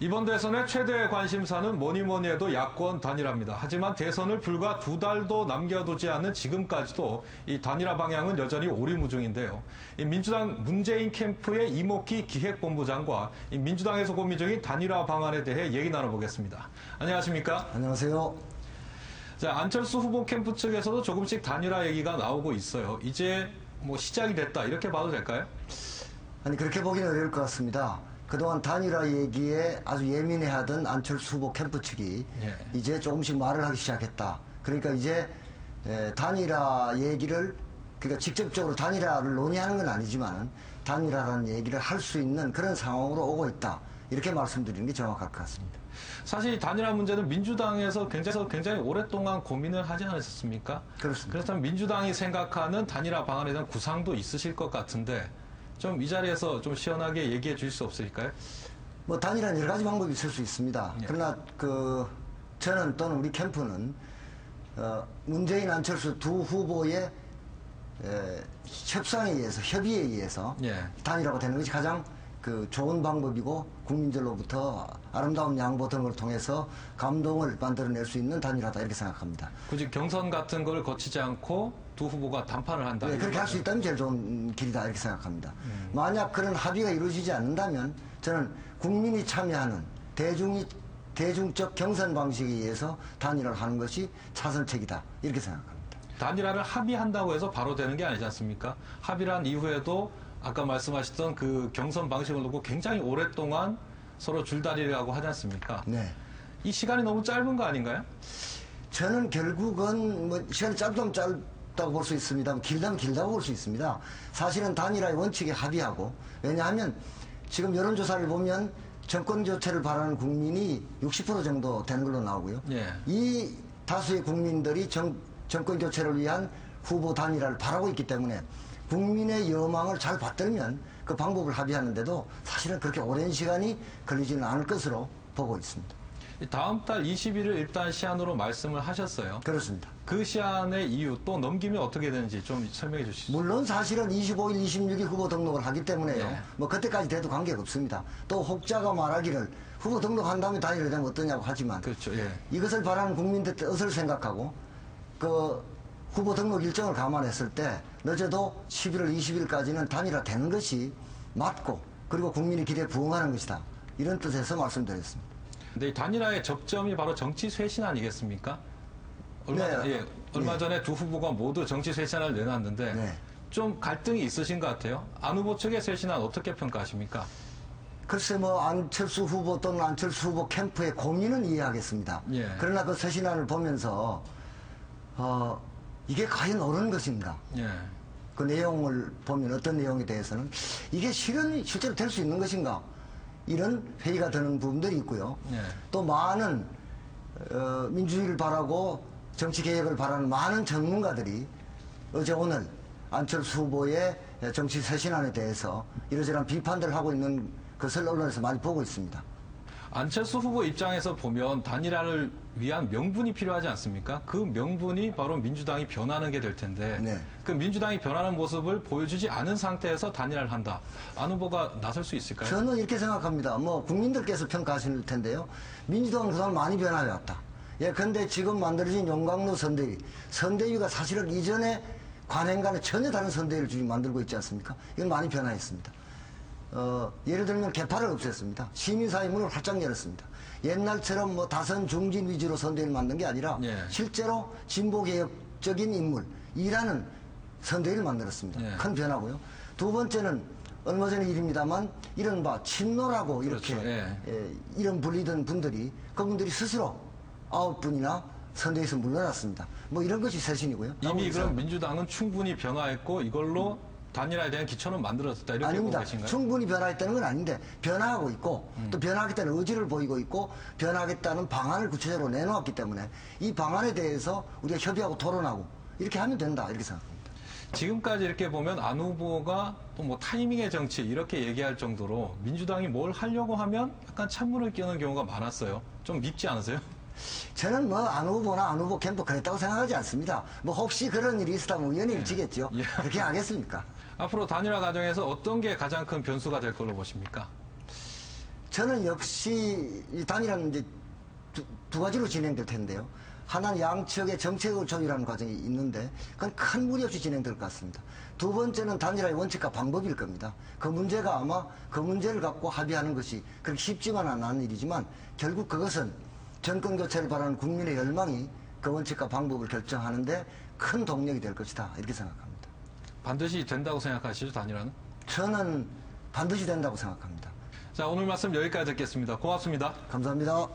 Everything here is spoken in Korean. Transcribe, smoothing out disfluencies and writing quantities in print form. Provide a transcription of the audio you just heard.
이번 대선의 최대 관심사는 뭐니 해도 야권 단일화입니다. 하지만 대선을 불과 2달도 남겨두지 않는 지금까지도 이 단일화 방향은 여전히 오리무중인데요. 이 민주당 문재인 캠프의 이목희 기획본부장과 이 민주당에서 고민 중인 단일화 방안에 대해 얘기 나눠보겠습니다. 안녕하십니까? 안녕하세요. 자, 안철수 후보 캠프 측에서도 조금씩 단일화 얘기가 나오고 있어요. 이제 뭐 시작이 됐다 이렇게 봐도 될까요? 아니 그렇게 보기는 어려울 것 같습니다. 그동안 단일화 얘기에 아주 예민해하던 안철수 후보 캠프 측이 이제 조금씩 말을 하기 시작했다. 그러니까 이제 단일화 얘기를 그러니까 직접적으로 단일화를 논의하는 건 아니지만 단일화라는 얘기를 할 수 있는 그런 상황으로 오고 있다. 이렇게 말씀드리는 게 정확할 것 같습니다. 사실 이 단일화 문제는 민주당에서 굉장히 오랫동안 고민을 하지 않으셨습니까? 그렇습니다. 그렇다면 민주당이 생각하는 단일화 방안에 대한 구상도 있으실 것 같은데 좀 이 자리에서 좀 시원하게 얘기해 주실 수 없을까요? 뭐 단일화는 여러 가지 방법이 있을 수 있습니다. 예. 그러나 저는 또는 우리 캠프는 문재인 안철수 두 후보의 협상에 의해서 협의에 의해서 예. 단일화가 되는 것이 가장 좋은 방법이고 국민들로부터 아름다운 양보 등을 통해서 감동을 만들어낼 수 있는 단일화다 이렇게 생각합니다. 굳이 경선 같은 걸 거치지 않고 두 후보가 담판을 한다. 네, 그렇게 할 수 있다면 제일 좋은 길이다 이렇게 생각합니다. 만약 그런 합의가 이루어지지 않는다면 저는 국민이 참여하는 대중적 경선 방식에 의해서 단일화를 하는 것이 차선책이다 이렇게 생각합니다. 단일화를 합의한다고 해서 바로 되는 게 아니지 않습니까? 합의를 한 이후에도 아까 말씀하셨던 그 경선 방식을 놓고 굉장히 오랫동안 서로 줄다리를 하고 하지 않습니까? 네. 이 시간이 너무 짧은 거 아닌가요? 저는 결국은 뭐 시간이 짧다면 짧다고 볼 수 있습니다. 길다면 길다고 볼 수 있습니다. 사실은 단일화의 원칙에 합의하고 왜냐하면 지금 여론조사를 보면 정권 교체를 바라는 국민이 60% 정도 되는 걸로 나오고요. 예. 이 다수의 국민들이 정권 교체를 위한 후보 단일화를 바라고 있기 때문에 국민의 여망을 잘 받들면 그 방법을 합의하는데도 사실은 그렇게 오랜 시간이 걸리지는 않을 것으로 보고 있습니다. 다음 달 20일을 일단 시한으로 말씀을 하셨어요. 그렇습니다. 그 시한의 이유 또 넘기면 어떻게 되는지 좀 설명해 주시죠. 물론 사실은 25일, 26일 후보 등록을 하기 때문에요. 네. 뭐 그때까지 돼도 관계가 없습니다. 또 혹자가 말하기를 후보 등록한 다음에 단일화 되면 어떠냐고 하지만 그렇죠. 예. 이것을 바라는 국민들의 뜻을 생각하고 후보 등록 일정을 감안했을 때 늦어도 11월 20일까지는 단일화 되는 것이 맞고 그리고 국민의 기대에 부응하는 것이다. 이런 뜻에서 말씀드렸습니다. 근데 이 단일화의 접점이 바로 정치 쇄신 아니겠습니까? 얼마 전에 두 후보가 모두 정치 쇄신을 내놨는데 네. 좀 갈등이 있으신 것 같아요. 안 후보 측의 쇄신안 어떻게 평가하십니까? 글쎄 안철수 후보 또는 안철수 후보 캠프의 고민은 이해하겠습니다. 예. 그러나 그 쇄신안을 보면서 이게 과연 옳은 것인가? 예. 그 내용을 보면 어떤 내용에 대해서는 이게 실제로 될 수 있는 것인가? 이런 회의가 드는 부분들이 있고요. 예. 또 많은 민주주의를 바라고 정치개혁을 바라는 많은 전문가들이 어제 오늘 안철수 후보의 정치 쇄신안에 대해서 이러저러한 비판들을 하고 있는 것을 언론에서 많이 보고 있습니다. 안철수 후보 입장에서 보면 단일화를 위한 명분이 필요하지 않습니까? 그 명분이 바로 민주당이 변하는 게 될 텐데 네. 그 민주당이 변하는 모습을 보여주지 않은 상태에서 단일화를 한다. 안 후보가 나설 수 있을까요? 저는 이렇게 생각합니다. 국민들께서 평가하실 텐데요. 민주당은 그동안 많이 변화해왔다. 근데 지금 만들어진 용광로 선대위가 사실은 이전에 관행과는 전혀 다른 선대위를 지금 만들고 있지 않습니까? 이건 많이 변화했습니다. 예를 들면 개파를 없앴습니다. 시민사회 문을 활짝 열었습니다. 옛날처럼 다선 중진 위주로 선대위를 만든 게 아니라 실제로 진보개혁적인 인물이라는 선대위를 만들었습니다. 큰 변화고요. 두 번째는 얼마 전의 일입니다만 이른바 친노라고 이렇게 그렇죠. 이름 불리던 분들이 그분들이 스스로 9분이나 선대위에서 물러났습니다. 이런 것이 쇄신이고요. 이미 그럼 민주당은 충분히 변화했고 이걸로 단일화에 대한 기초는 만들어졌다 이렇게 아닙니다. 보고 계신가요? 충분히 변화했다는 건 아닌데 변화하고 있고 또 변화하겠다는 의지를 보이고 있고 변화하겠다는 방안을 구체적으로 내놓았기 때문에 이 방안에 대해서 우리가 협의하고 토론하고 이렇게 하면 된다 이렇게 생각합니다. 지금까지 이렇게 보면 안 후보가 또 타이밍의 정치 이렇게 얘기할 정도로 민주당이 뭘 하려고 하면 약간 찬물을 끼얹는 경우가 많았어요. 좀 밉지 않으세요? 저는 안 후보나 안 후보 캠프 그랬다고 생각하지 않습니다. 혹시 그런 일이 있었다면 우연히 일치겠죠. 그렇게 하겠습니까? 앞으로 단일화 과정에서 어떤 게 가장 큰 변수가 될 걸로 보십니까? 저는 역시 이 단일화는 이제 두 가지로 진행될 텐데요. 하나는 양측의 정책을 조율하는 과정이 있는데 그건 큰 무리 없이 진행될 것 같습니다. 두 번째는 단일화의 원칙과 방법일 겁니다. 그 문제가 아마 그 문제를 갖고 합의하는 것이 그렇게 쉽지만은 않은 일이지만 결국 그것은 정권 교체를 바라는 국민의 열망이 그 원칙과 방법을 결정하는데 큰 동력이 될 것이다. 이렇게 생각합니다. 반드시 된다고 생각하시죠, 단일화는? 저는 반드시 된다고 생각합니다. 자, 오늘 말씀 여기까지 듣겠습니다. 고맙습니다. 감사합니다.